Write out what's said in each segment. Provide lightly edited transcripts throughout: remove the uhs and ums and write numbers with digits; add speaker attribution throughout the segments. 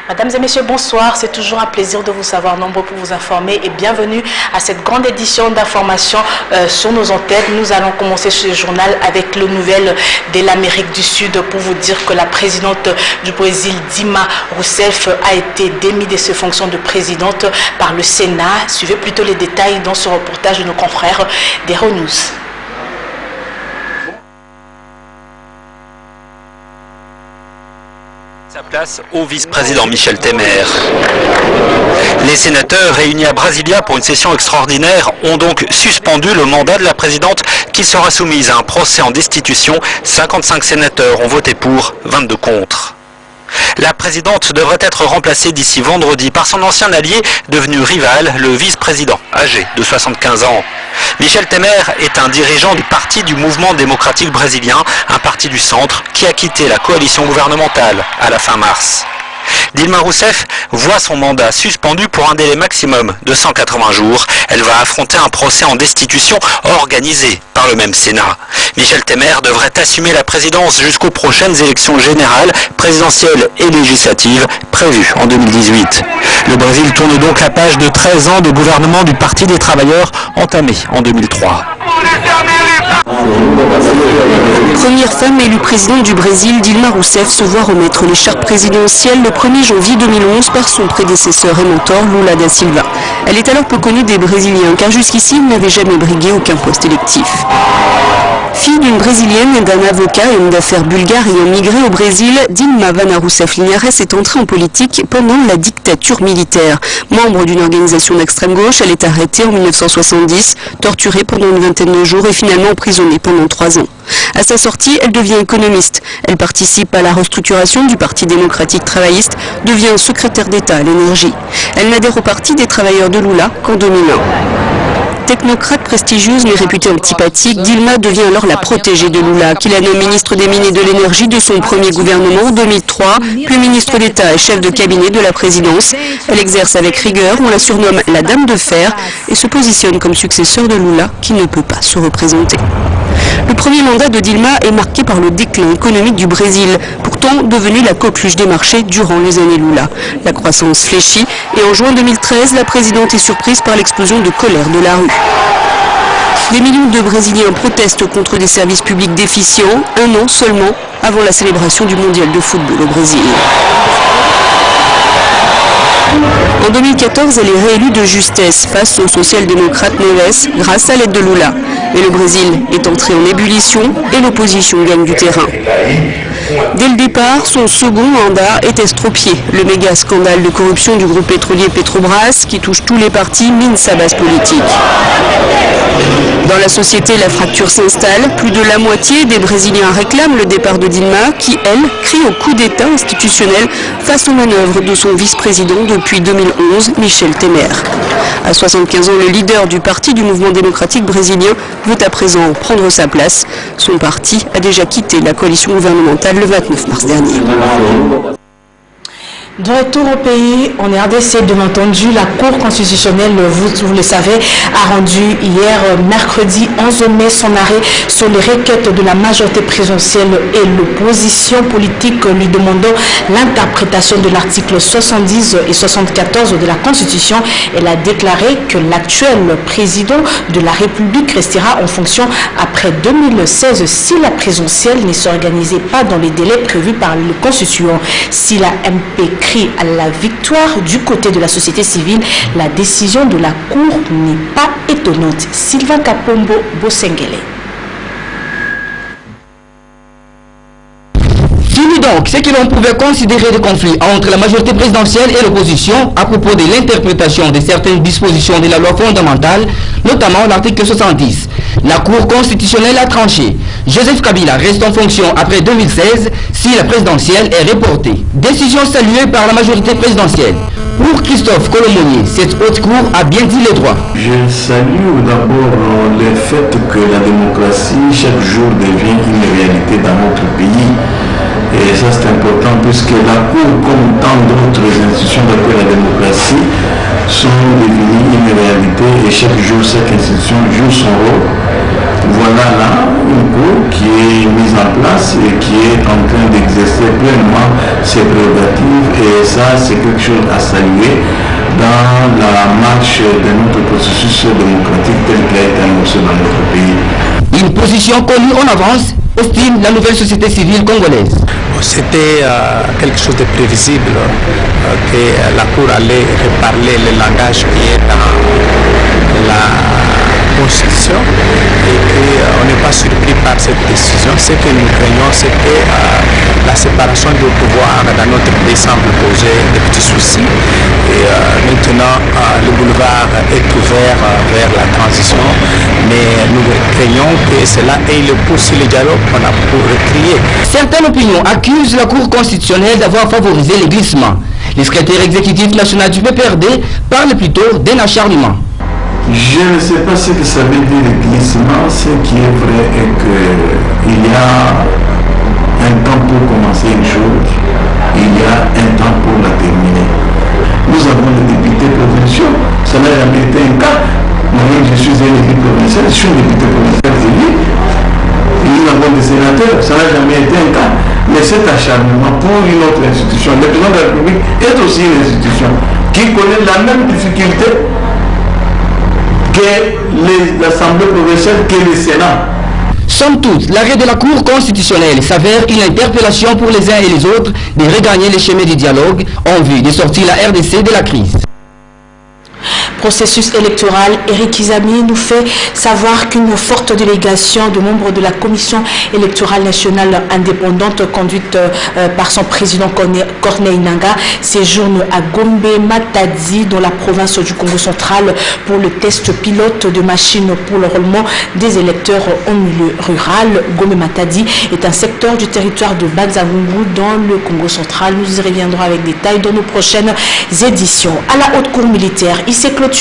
Speaker 1: Mesdames et messieurs, bonsoir. C'est toujours un plaisir de vous savoir nombreux pour vous informer et bienvenue à cette grande édition d'information sur nos antennes. Nous allons commencer ce journal avec les nouvelles de l'Amérique du Sud pour vous dire que la présidente du Brésil, Dilma Rousseff, a été démise de ses fonctions de présidente par le Sénat. Suivez plutôt les détails dans ce reportage de nos confrères d'Euronews.
Speaker 2: Sa place au vice-président Michel Temer. Les sénateurs réunis à Brasilia pour une session extraordinaire ont donc suspendu le mandat de la présidente qui sera soumise à un procès en destitution. 55 sénateurs ont voté pour, 22 contre. La présidente devrait être remplacée d'ici vendredi par son ancien allié devenu rival, le vice-président, âgé de 75 ans. Michel Temer est un dirigeant du parti du mouvement démocratique brésilien, un parti du centre qui a quitté la coalition gouvernementale à la fin mars. Dilma Rousseff voit son mandat suspendu pour un délai maximum de 180 jours. Elle va affronter un procès en destitution organisé par le même Sénat. Michel Temer devrait assumer la présidence jusqu'aux prochaines élections générales, présidentielles et législatives prévues en 2018. Le Brésil tourne donc la page de 13 ans de gouvernement du Parti des travailleurs entamé en 2003.
Speaker 3: Première femme élue présidente du Brésil, Dilma Rousseff se voit remettre l'écharpe présidentielle le 1er janvier 2011 par son prédécesseur et mentor Lula da Silva. Elle est alors peu connue des Brésiliens car jusqu'ici elle n'avait jamais brigué aucun poste électif. Fille d'une Brésilienne et d'un avocat et homme d'affaires bulgare ayant migré au Brésil, Dilma Vana Rousseff Linhares est entrée en politique pendant la dictature militaire. Membre d'une organisation d'extrême gauche, elle est arrêtée en 1970, torturée pendant une vingtaine de jours et finalement emprisonnée pendant 3 ans. À sa sortie, elle devient économiste. Elle participe à la restructuration du Parti démocratique travailliste, devient secrétaire d'État à l'énergie. Elle n'adhère au Parti des travailleurs de Lula qu'en 2001. Technocrate prestigieuse mais réputée antipathique, Dilma devient alors la protégée de Lula, qui la nomme ministre des Mines et de l'Énergie de son premier gouvernement en 2003, puis ministre d'État et chef de cabinet de la présidence. Elle exerce avec rigueur, on la surnomme la Dame de Fer et se positionne comme successeur de Lula, qui ne peut pas se représenter. Le premier mandat de Dilma est marqué par le déclin économique du Brésil, pourtant devenu la coqueluche des marchés durant les années Lula. La croissance fléchit et en juin 2013, la présidente est surprise par l'explosion de colère de la rue. Des millions de Brésiliens protestent contre des services publics déficients, un an seulement avant la célébration du mondial de football au Brésil. En 2014, elle est réélue de justesse face au social-démocrate Neves grâce à l'aide de Lula. Mais le Brésil est entré en ébullition et l'opposition gagne du terrain. Dès le départ, son second mandat est estropié. Le méga scandale de corruption du groupe pétrolier Petrobras, qui touche tous les partis, mine sa base politique. Dans la société, la fracture s'installe. Plus de la moitié des Brésiliens réclament le départ de Dilma, qui, elle, crie au coup d'État institutionnel face aux manœuvres de son vice-président depuis 2011, Michel Temer. À 75 ans, le leader du Parti du mouvement démocratique brésilien veut à présent prendre sa place. Son parti a déjà quitté la coalition gouvernementale le 29 mars dernier.
Speaker 1: De retour au pays, en RDC, bien entendu, la Cour constitutionnelle, vous le savez, a rendu hier, mercredi 11 mai, son arrêt sur les requêtes de la majorité présidentielle et l'opposition politique lui demandant l'interprétation de l'article 70 et 74 de la Constitution. Elle a déclaré que l'actuel président de la République restera en fonction après 2016 si la présidentielle ne s'organisait pas dans les délais prévus par le Constituant. Si la MP crie à la victoire du côté de la société civile, la décision de la Cour n'est pas étonnante. Sylvain Kapombo Bosengele.
Speaker 4: Fini donc ce que l'on pouvait considérer des conflits entre la majorité présidentielle et l'opposition à propos de l'interprétation de certaines dispositions de la loi fondamentale, notamment l'article 70. La Cour constitutionnelle a tranché. Joseph Kabila reste en fonction après 2016 si la présidentielle est reportée. Décision saluée par la majorité présidentielle. Pour Christophe Colomonier, cette haute cour a bien dit les droits.
Speaker 5: Je salue d'abord le fait que la démocratie chaque jour devient une réalité dans notre pays. Et ça c'est important puisque la Cour, comme tant d'autres institutions d'après la démocratie, sont devenues une réalité et chaque jour chaque institution joue son rôle. Voilà là une Cour qui est mise en place et qui est en train d'exercer pleinement ses prérogatives et ça c'est quelque chose à saluer dans la marche de notre processus démocratique tel qu'il a été annoncé dans notre pays.
Speaker 4: Une position connue en avance, estime la nouvelle société civile congolaise.
Speaker 6: C'était quelque chose de prévisible que la Cour allait reparler le langage qui est dans la Constitution et qu'on n'est pas surpris par cette décision. Ce que nous craignons, c'est que la séparation du pouvoir dans notre pays semble poser des petits soucis. Et maintenant, le boulevard est ouvert vers la transition, mais nous craignons que cela ait le pouls sur le dialogue qu'on a pour crier.
Speaker 4: Certaines opinions accusent la Cour constitutionnelle d'avoir favorisé les glissements. Le secrétaire exécutif national du PPRD parle plutôt d'un acharnement.
Speaker 5: Je ne sais pas ce que ça veut dire le glissement. Ce qui est vrai est qu'il y a un temps pour commencer une chose, il y a un temps pour la terminer. Nous avons des députés provinciaux, ça n'a jamais été un cas. Moi-même, je suis un député provincial, je suis un député provincial élu. Nous avons des sénateurs, ça n'a jamais été un cas. Mais cet acharnement pour une autre institution, le président de la République est aussi une institution qui connaît la même difficulté que l'Assemblée provinciale, que le Sénat.
Speaker 4: Somme toute, l'arrêt de la Cour constitutionnelle s'avère une interpellation pour les uns et les autres de regagner les chemins du dialogue en vue de sortir la RDC de la crise.
Speaker 1: Processus électoral, Eric Izami nous fait savoir qu'une forte délégation de membres de la Commission électorale nationale indépendante conduite par son président Corneille Nangaa séjourne à Gombe Matadi dans la province du Congo central pour le test pilote de machines pour le roulement des électeurs en milieu rural. Gombe Matadi est un secteur du territoire de Banzavungu dans le Congo central. Nous y reviendrons avec détails dans nos prochaines éditions. À la Haute Cour militaire, il s'est clôturé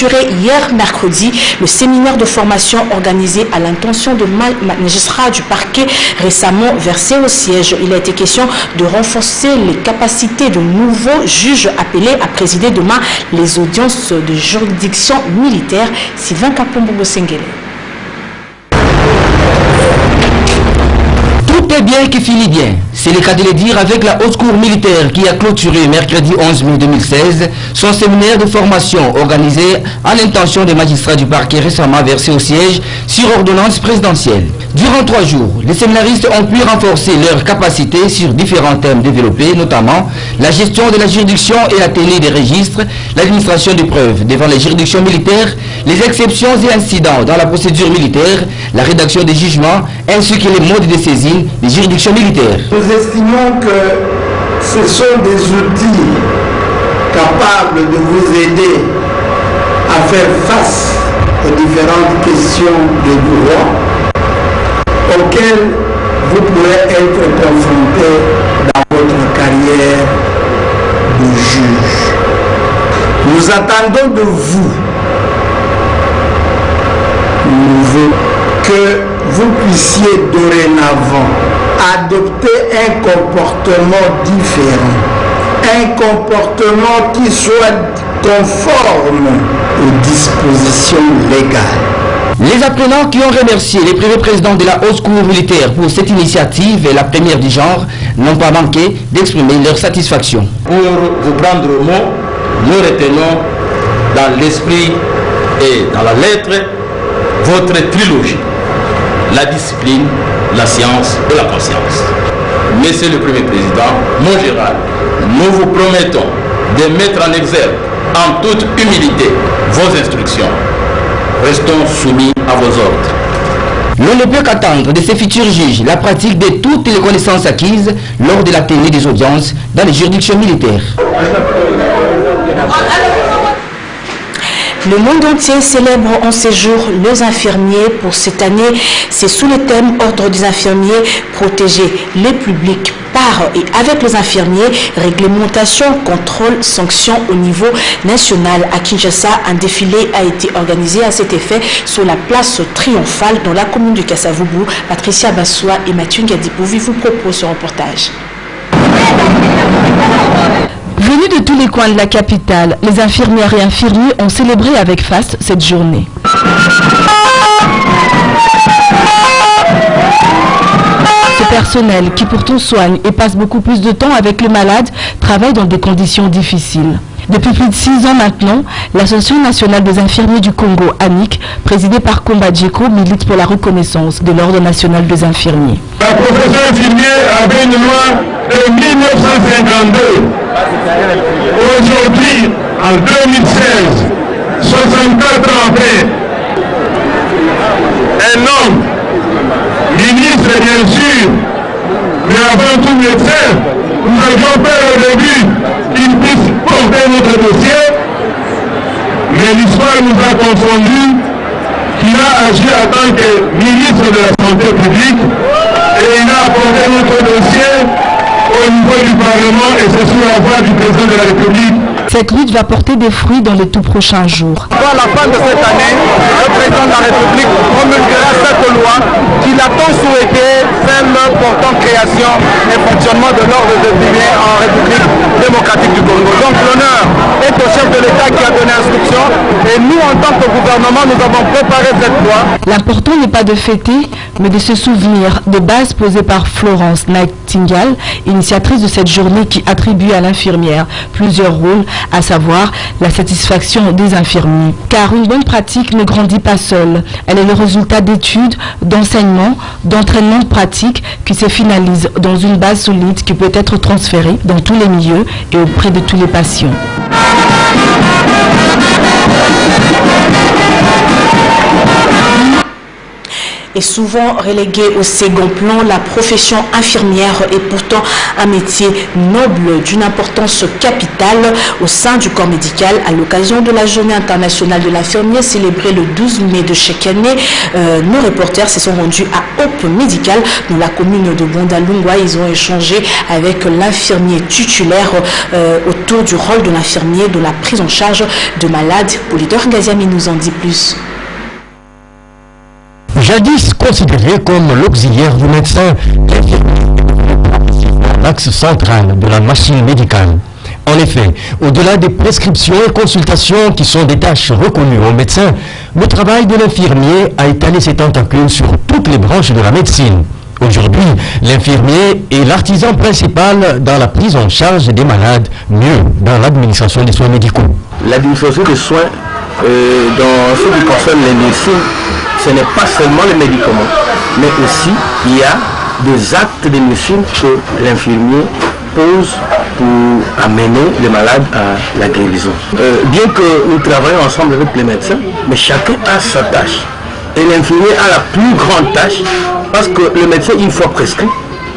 Speaker 1: hier mercredi le séminaire de formation organisé à l'intention de magistrats du parquet récemment versés au siège. Il a été question de renforcer les capacités de nouveaux juges appelés à présider demain les audiences de juridiction militaire. Sylvain Kapombo-Sengele.
Speaker 4: Tout est bien qui finit bien. C'est le cas de le dire avec la Haute Cour militaire qui a clôturé mercredi 11 mai 2016 son séminaire de formation organisé à l'intention des magistrats du parquet récemment versés au siège sur ordonnance présidentielle. Durant 3 jours, les séminaristes ont pu renforcer leurs capacités sur différents thèmes développés, notamment la gestion de la juridiction et la tenue des registres, l'administration des preuves devant les juridictions militaires, les exceptions et incidents dans la procédure militaire, la rédaction des jugements, ainsi que les modes de saisine des juridictions militaires.
Speaker 7: Nous estimons que ce sont des outils capables de vous aider à faire face aux différentes questions de droit auxquelles vous pourrez être confrontés dans votre carrière de juge. Nous attendons de vous que vous puissiez dorénavant adopter un comportement différent, un comportement qui soit conforme aux dispositions légales.
Speaker 4: Les apprenants qui ont remercié les premiers présidents de la Haute Cour militaire pour cette initiative et la première du genre n'ont pas manqué d'exprimer leur satisfaction.
Speaker 8: Pour vous prendre au mot, nous retenons dans l'esprit et dans la lettre votre trilogie: la discipline, la science et la conscience. Monsieur le Premier Président, mon général, nous vous promettons de mettre en exergue en toute humilité vos instructions. Restons soumis à vos ordres.
Speaker 4: L'on ne peut qu'attendre de ces futurs juges la pratique de toutes les connaissances acquises lors de la tenue des audiences dans les juridictions militaires.
Speaker 1: Le monde entier célèbre en ces jours les infirmiers. Pour cette année, c'est sous le thème Ordre des infirmiers, protéger les publics par et avec les infirmiers, réglementation, contrôle, sanctions au niveau national. À Kinshasa, un défilé a été organisé à cet effet sur la place triomphale dans la commune de Kasavubu. Patricia Bassoua et Mathieu Ngadipovi vous proposent ce reportage.
Speaker 9: Venus de tous les coins de la capitale, les infirmières et infirmiers ont célébré avec faste cette journée. personnel qui pourtant soigne et passe beaucoup plus de temps avec le malade travaille dans des conditions difficiles. Depuis plus de 6 ans maintenant, l'Association nationale des infirmiers du Congo, ANIC, présidée par Komba Djeko, milite pour la reconnaissance de l'Ordre national des infirmiers.
Speaker 10: La profession infirmière avait une loi de 1952. Aujourd'hui, en 2016, 64 ans après, un homme, ministre bien sûr, mais avant tout médecin, nous avions peur au début qu'il puisse porter notre dossier, mais l'histoire nous a confondus qu'il a agi en tant que ministre de la Santé publique et il a apporté notre dossier au niveau du Parlement et c'est sous la voix du président de la République.
Speaker 9: Cette lutte va porter des fruits dans les tout prochains jours.
Speaker 11: À la fin de cette année, le président de la République promulguera cette loi qu'il a tant souhaité, celle portant création et fonctionnement de l'ordre des infirmiers en République démocratique du Congo. Donc l'honneur est au chef de l'État qui a donné instruction et nous, en tant que gouvernement, nous avons préparé cette loi.
Speaker 9: L'important n'est pas de fêter, mais de se souvenir des bases posées par Florence Nightingale, initiatrice de cette journée qui attribue à l'infirmière plusieurs rôles, à savoir la satisfaction des infirmiers. Car une bonne pratique ne grandit pas seule. Elle est le résultat d'études, d'enseignements, d'entraînement de pratique qui se finalise dans une base solide qui peut être transférée dans tous les milieux et auprès de tous les patients.
Speaker 1: Est souvent reléguée au second plan, la profession infirmière est pourtant un métier noble d'une importance capitale au sein du corps médical. À l'occasion de la Journée internationale de l'infirmier célébrée le 12 mai de chaque année, nos reporters se sont rendus à Hope Médical dans la commune de Bondalungwa. Ils ont échangé avec l'infirmier titulaire autour du rôle de l'infirmier dans la prise en charge de malades. Polydor Ngaziami nous en dit plus.
Speaker 12: Jadis considéré comme l'auxiliaire du médecin, l'axe central de la machine médicale. En effet, au-delà des prescriptions et consultations qui sont des tâches reconnues aux médecins, le travail de l'infirmier a étalé ses tentacules sur toutes les branches de la médecine. Aujourd'hui, l'infirmier est l'artisan principal dans la prise en charge des malades, mieux dans l'administration des soins médicaux.
Speaker 8: L'administration des soins, dans ce qui concerne les médecines, ce n'est pas seulement les médicaments, mais aussi il y a des actes de médecine que l'infirmier pose pour amener les malades à la guérison. Bien que nous travaillons ensemble avec les médecins, mais chacun a sa tâche. Et l'infirmier a la plus grande tâche parce que le médecin, une fois prescrit,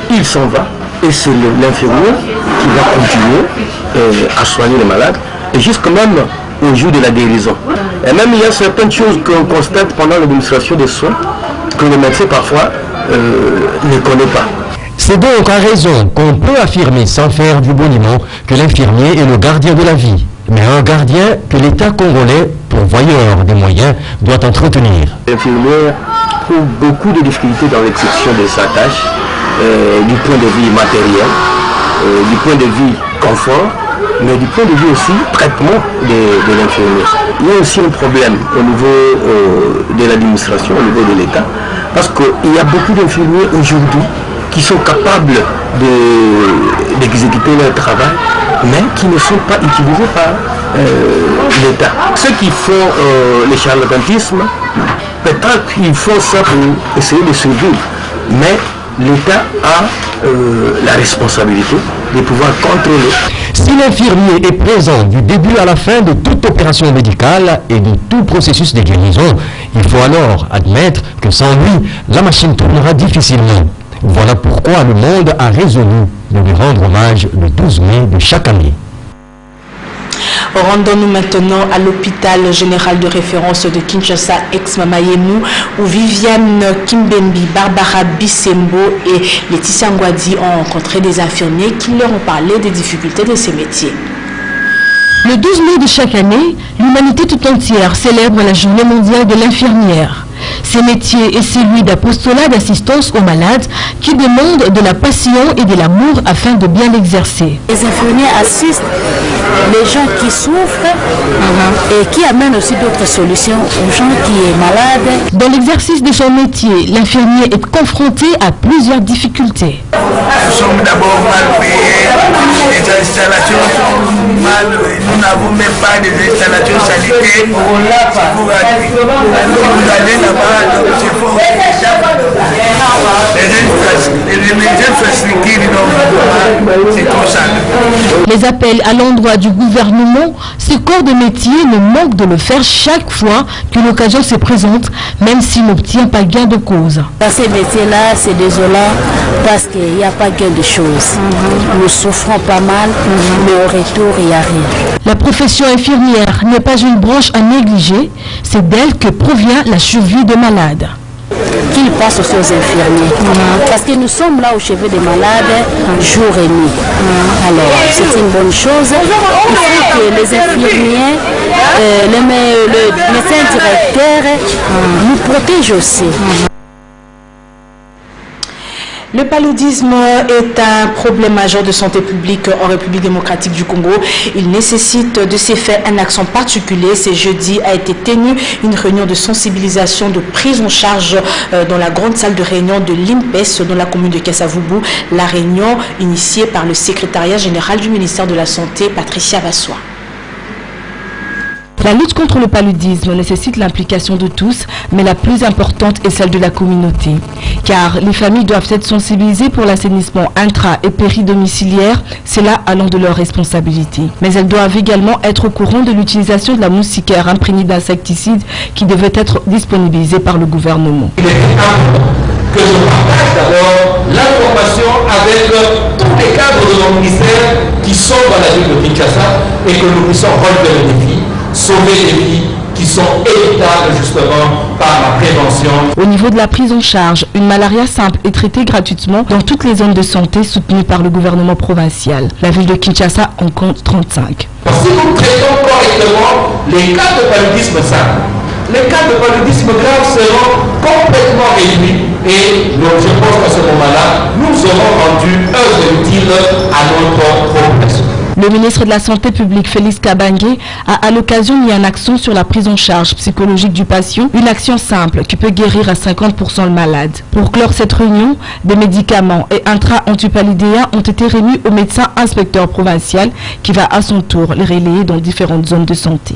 Speaker 8: il s'en va. Et c'est l'infirmier qui va continuer à soigner les malades, et jusqu'à même au jour de la guérison. Et même il y a certaines choses qu'on constate pendant l'administration des soins que le médecin parfois ne connaît pas.
Speaker 12: C'est donc à raison qu'on peut affirmer sans faire du boniment que l'infirmier est le gardien de la vie, mais un gardien que l'État congolais, pourvoyeur des moyens, doit entretenir.
Speaker 8: L'infirmier trouve beaucoup de difficultés dans l'exécution de sa tâche, du point de vue matériel, du point de vue confort, mais du point de vue aussi traitement de l'infirmier. Il y a aussi un problème au niveau de l'administration, au niveau de l'État, parce qu'il y a beaucoup d'infirmiers aujourd'hui qui sont capables d'exécuter leur travail, mais qui ne sont pas utilisés par l'État. Ceux qui font le charlatanisme, peut-être qu'ils font ça pour essayer de survivre, mais l'État a la responsabilité de pouvoir contrôler.
Speaker 12: Si l'infirmier est présent du début à la fin de toute opération médicale et de tout processus de guérison, il faut alors admettre que sans lui, la machine tournera difficilement. Voilà pourquoi le monde a résolu de lui rendre hommage le 12 mai de chaque année.
Speaker 1: Rendons-nous maintenant à l'hôpital général de référence de Kinshasa, ex-Mamayemu, où Viviane Kimbembi, Barbara Bissembo et Laetitia Ngwadi ont rencontré des infirmiers qui leur ont parlé des difficultés de ces métiers.
Speaker 9: Le 12 mai de chaque année, l'humanité tout entière célèbre la journée mondiale de l'infirmière. Ces métiers est celui d'apostolat d'assistance aux malades qui demandent de la passion et de l'amour afin de bien l'exercer.
Speaker 13: Les infirmiers assistent les gens qui souffrent et qui amènent aussi d'autres solutions aux gens qui sont malades.
Speaker 9: Dans l'exercice de son métier, l'infirmier est confronté à plusieurs difficultés.
Speaker 7: Nous sommes d'abord mal payés, les installations sont mal, nous n'avons même pas des installations sanitaires. Vous allez là-bas, c'est fort. Les infrastructures, c'est comme ça.
Speaker 9: Les appels à l'endroit du gouvernement, ce corps de métier ne manque de le faire chaque fois que l'occasion se présente, même s'il n'obtient pas gain de cause.
Speaker 13: Dans ces métiers-là, c'est désolant parce qu'il n'y a pas gain de choses. Nous souffrons pas mal, mais au retour, il n'y a rien.
Speaker 9: La profession infirmière n'est pas une branche à négliger, c'est d'elle que provient la survie des malades.
Speaker 13: Qu'il passe aussi aux infirmiers. Parce que nous sommes là au chevet des malades jour et nuit. Alors, c'est une bonne chose. Il faut que les infirmiers, le médecin directeur nous protègent aussi.
Speaker 1: Le paludisme est un problème majeur de santé publique en République démocratique du Congo. Il nécessite de ces faits un accent particulier. Ce jeudi a été tenue une réunion de sensibilisation, de prise en charge dans la grande salle de réunion de l'INPES dans la commune de Kasavubu. La réunion initiée par le secrétariat général du ministère de la Santé, Patricia Vassois.
Speaker 9: La lutte contre le paludisme nécessite l'implication de tous, mais la plus importante est celle de la communauté. Car les familles doivent être sensibilisées pour l'assainissement intra- et péridomiciliaire, c'est là allant de leur responsabilité. Mais elles doivent également être au courant de l'utilisation de la moustiquaire imprégnée d'insecticides qui devait être disponibilisée par le gouvernement.
Speaker 8: Il est important que je partage d'abord l'information avec tous les cadres de nos ministères qui sont dans la ville de Kinshasa et que nous puissions relever le défi. Sauver les vies qui sont évitables justement par la prévention.
Speaker 9: Au niveau de la prise en charge, une malaria simple est traitée gratuitement dans toutes les zones de santé soutenues par le gouvernement provincial. La ville de Kinshasa en compte 35.
Speaker 8: Si nous traitons correctement les cas de paludisme simple, les cas de paludisme grave seront complètement réduits et donc je pense qu'à ce moment-là, nous aurons rendu œuvre utile à notre population.
Speaker 9: Le ministre de la Santé publique, Félix Kabange, a à l'occasion mis un accent sur la prise en charge psychologique du patient, une action simple qui peut guérir à 50% le malade. Pour clore cette réunion, des médicaments et intra-antipaludéens ont été remis au médecin inspecteur provincial qui va à son tour les relayer dans différentes zones de santé.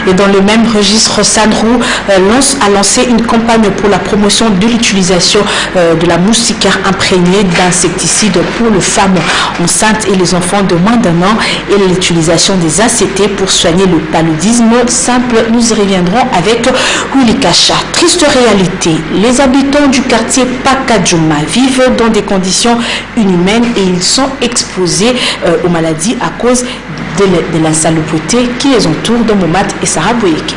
Speaker 1: Et dans le même registre, Sandrou a lancé une campagne pour la promotion de l'utilisation de la moustiquaire imprégnée d'insecticides pour les femmes enceintes et les enfants de moins d'1 an et l'utilisation des ACT pour soigner le paludisme simple. Nous y reviendrons avec Willy Kacha. Triste réalité, les habitants du quartier Pakadjouma vivent dans des conditions inhumaines et ils sont exposés aux maladies à cause de la salopeté qui les entoure dans Momat et Sarah Bouyeke.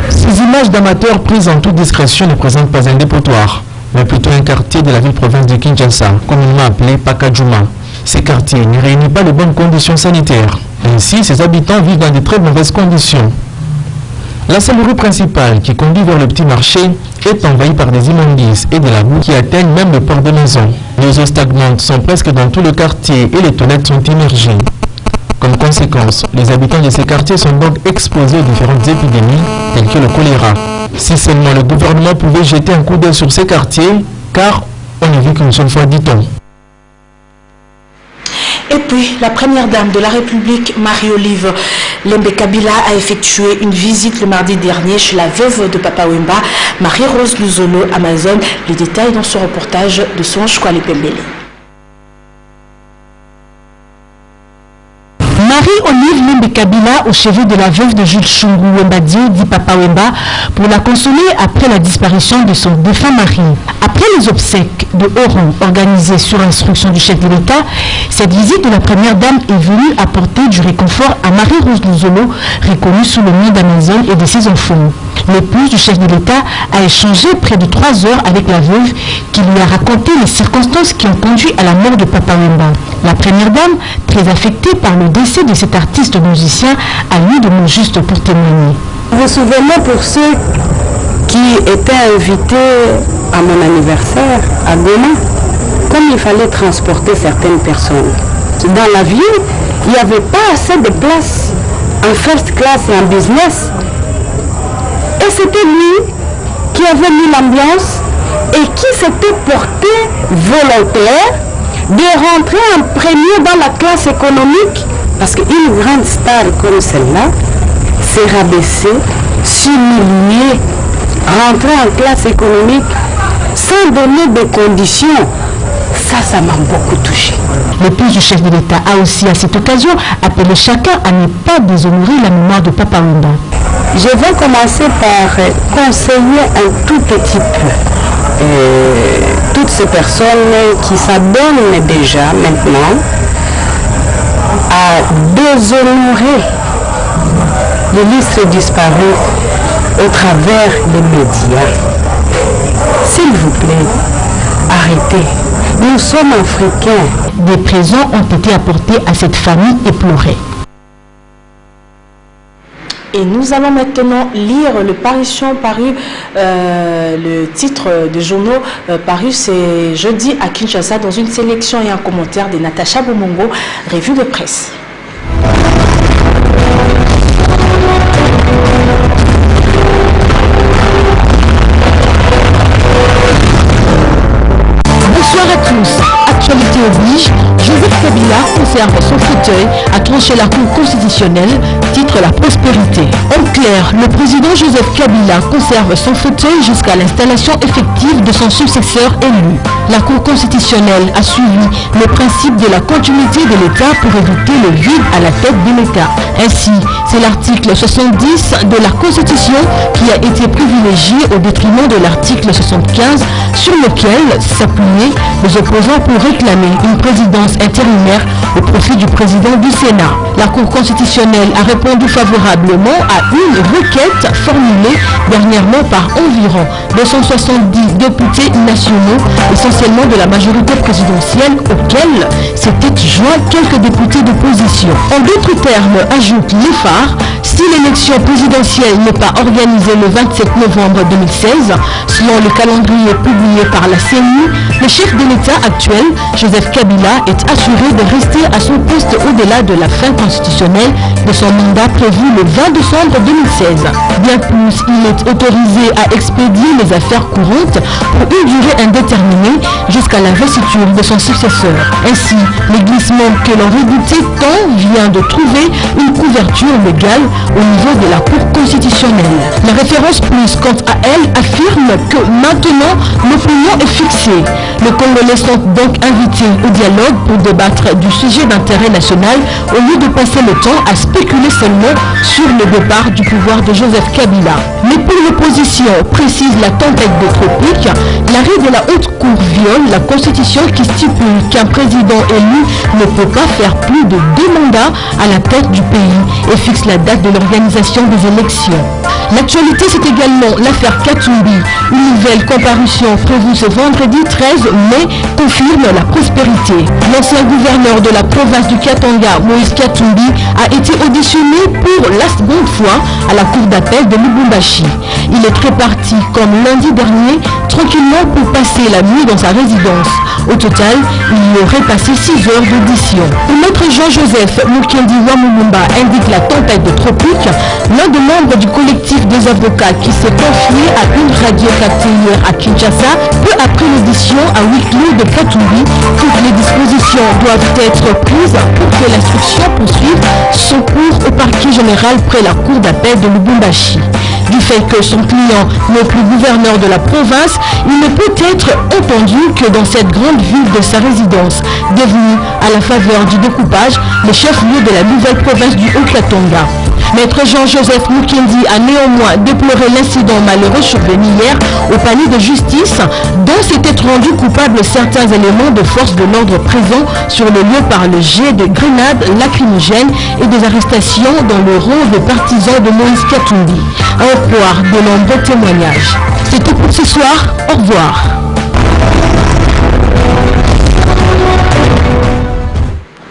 Speaker 12: Ces images d'amateurs prises en toute discrétion ne présentent pas un dépotoir, mais plutôt un quartier de la ville-province de Kinshasa, communément appelé Pakadjouma. Ces quartiers ne réunissent pas de bonnes conditions sanitaires. Ainsi, ses habitants vivent dans de très mauvaises conditions. La seule rue principale qui conduit vers le petit marché est envahie par des immondices et de la boue qui atteignent même le port de maison. Les eaux stagnantes sont presque dans tout le quartier et les toilettes sont immergées. Comme conséquence, les habitants de ces quartiers sont donc exposés aux différentes épidémies, telles que le choléra. Si seulement le gouvernement pouvait jeter un coup d'œil sur ces quartiers, car on ne vit qu'une seule fois, dit-on.
Speaker 1: Et puis, la première dame de la République, Marie-Olive Lembe Kabila, a effectué une visite le mardi dernier chez la veuve de Papa Wemba, Marie-Rose Luzolo, Amazon. Les détails dans ce reportage de Songe Kwale Pembele.
Speaker 9: Marie-Olive Lembe Kabila au chevet de la veuve de Jules Chungu Wemba Dio, dit Papa Wemba, pour la consoler après la disparition de son défunt mari. Après les obsèques de haut rang organisées sur instruction du chef de l'État, cette visite de la première dame est venue apporter du réconfort à Marie-Rose Luzolo, reconnue sous le nom d'Amazon et de ses enfants. L'épouse du chef de l'État a échangé près de 3 heures avec la veuve qui lui a raconté les circonstances qui ont conduit à la mort de Papa Wemba. La première dame, très affectée par le décès de cet artiste musicien, a mis de mots justes pour témoigner.
Speaker 13: Vous vous souvenez pour ceux qui étaient invités à mon anniversaire à Goma, comme il fallait transporter certaines personnes. Dans la vie, il n'y avait pas assez de place en first class et en business. Et c'était lui qui avait mis l'ambiance et qui s'était porté volontaire de rentrer en premier dans la classe économique. Parce qu'une grande star comme celle-là s'est rabaissée, s'humilier, rentrer en classe économique sans donner de conditions. Ça m'a beaucoup touché.
Speaker 9: L'épouse du chef de l'État a aussi à cette occasion appelé chacun à ne pas déshonorer la mémoire de Papa Wemba.
Speaker 13: Je vais commencer par conseiller un tout petit peu toutes ces personnes qui s'adonnent déjà maintenant à déshonorer l'illustre disparu au travers des médias. S'il vous plaît, arrêtez. Nous sommes africains.
Speaker 9: Des présents ont été apportés à cette famille éplorée. Et nous allons maintenant lire le parution paru, le titre de journaux paru c'est jeudi à Kinshasa dans une sélection et un commentaire de Natacha Bomongo, revue de presse. Bonsoir à tous. Actualité oblige, Joseph Kabila conserve son fauteuil, a tranché la Cour constitutionnelle, titre la prospérité. En clair, le président Joseph Kabila conserve son fauteuil jusqu'à l'installation effective de son successeur élu. La Cour constitutionnelle a suivi le principe de la continuité de l'État pour éviter le vide à la tête de l'État. Ainsi, c'est l'article 70 de la Constitution qui a été privilégié au détriment de l'article 75 sur lequel s'appuyaient les opposants pour réclamer une présidence intérimaire au profit du président du Sénat. La Cour constitutionnelle a répondu favorablement à une requête formulée dernièrement par environ 270 députés nationaux, essentiellement de la majorité présidentielle, auxquels s'étaient joints quelques députés d'opposition. En d'autres termes, ajoute l'EFAR, si l'élection présidentielle n'est pas organisée le 27 novembre 2016, selon le calendrier publié par la CENI, le chef de l'État actuel, Joseph Kabila, est assuré de rester à son poste au-delà de la fin constitutionnelle de son mandat prévu le 20 décembre 2016. Bien plus, il est autorisé à expédier les affaires courantes pour une durée indéterminée jusqu'à l'investiture de son successeur. Ainsi, les glissements que l'on redoutait tant vient de trouver une couverture légale au niveau de la Cour constitutionnelle. La référence plus, quant à elle, affirme que maintenant l'opinion est fixée. Les Congolais sont donc invités au dialogue pour débattre du sujet d'intérêt national au lieu de passer le temps à spéculer seulement sur le départ du pouvoir de Joseph Kabila. Mais pour l'opposition, précise la tempête de tropique, l'arrêt de la Haute Cour viole la Constitution qui stipule qu'un président élu ne peut pas faire plus de 2 mandats à la tête du pays et fixe la date de l'organisation des élections. L'actualité, c'est également l'affaire Katumbi. Une nouvelle comparution prévue ce vendredi 13 mai confirme la prospérité. L'ancien gouverneur de la province du Katanga, Moïse Katumbi, a été auditionné pour la seconde fois à la cour d'appel de Lubumbashi. Il est réparti comme lundi dernier, tranquillement pour passer la nuit dans sa résidence. Au total, il y aurait passé 6 heures d'audition. Maître Jean-Joseph Mukendi Wamulumba indique la tempête de tropique. L'un des membres du collectif des avocats qui s'est confié à une radio captée hier à Kinshasa, peu après l'audition à huis clos de Katumbi, toutes les dispositions doivent être prises pour que l'instruction poursuive son cours au parquet général près la cour d'appel de Lubumbashi. Du fait que son client n'est plus gouverneur de la province, il ne peut être entendu que dans cette grande ville de sa résidence, devenue à la faveur du découpage le chef-lieu de la nouvelle province du Haut-Katanga. Maître Jean-Joseph Mukendi a néanmoins déploré l'incident malheureux survenu hier au palais de justice, dont s'étaient rendus coupables certains éléments de force de l'ordre présents sur le lieu par le jet de grenades lacrymogènes et des arrestations dans le rang de partisans de Moïse Katumbi. À au pouvoir de nombreux témoignages. C'est tout pour ce soir. Au revoir.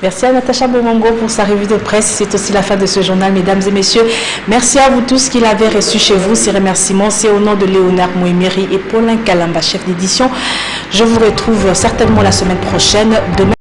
Speaker 9: Merci à Natacha Bomongo pour sa revue de presse. C'est aussi la fin de ce journal, mesdames et messieurs. Merci à vous tous qui l'avez reçu chez vous. Ces remerciements, c'est au nom de Léonard Mouimiri et Paulin Kalamba, chef d'édition. Je vous retrouve certainement la semaine prochaine. Demain